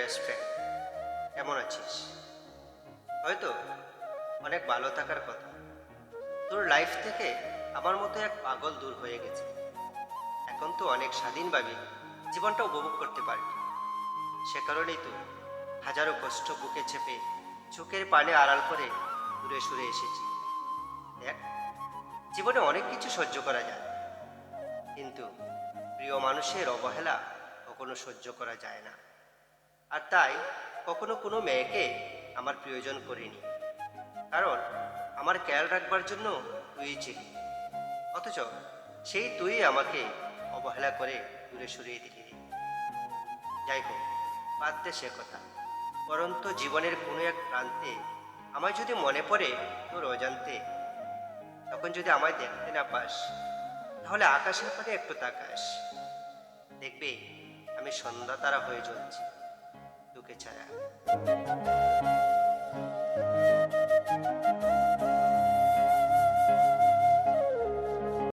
Best friend, কেমন আছিস? হয়তো অনেক ভালো থাকার কথা। তোর লাইফ থেকে আমার মতো এক পাগল দূর হয়ে গেছে। এখন তো অনেক স্বাধীনভাবে জীবনটা উপভোগ করতে পারবি। সে কারণেই তো হাজারো কষ্ট বুকে চেপে চোখের পানি আড়াল করে দূরে সরে এসেছি। দেখ, জীবনে অনেক কিছু সহ্য করা যায়, কিন্তু প্রিয় মানুষের অবহেলা কখনো সহ্য করা যায় না। আর তাই কখনো কোনো মেয়েকে আমার প্রয়োজন করিনি, কারণ আমার খেয়াল রাখবার জন্য তুই ছিলি। অথচ সেই তুই আমাকে অবহেলা করে দূরে সরিয়ে দিলি রে। যাই হোক, বাদ দে সে কথা। পরন্তু জীবনের কোনো এক প্রান্তে আমায় যদি মনে পড়ে তোর অজান্তে, তখন যদি আমায় দেখতে না পাস, তাহলে আকাশের পানে একটু তাকাস। দেখবি আমি সন্ধ্যা তারা হয়ে জ্বলছি তোকে ছায়া।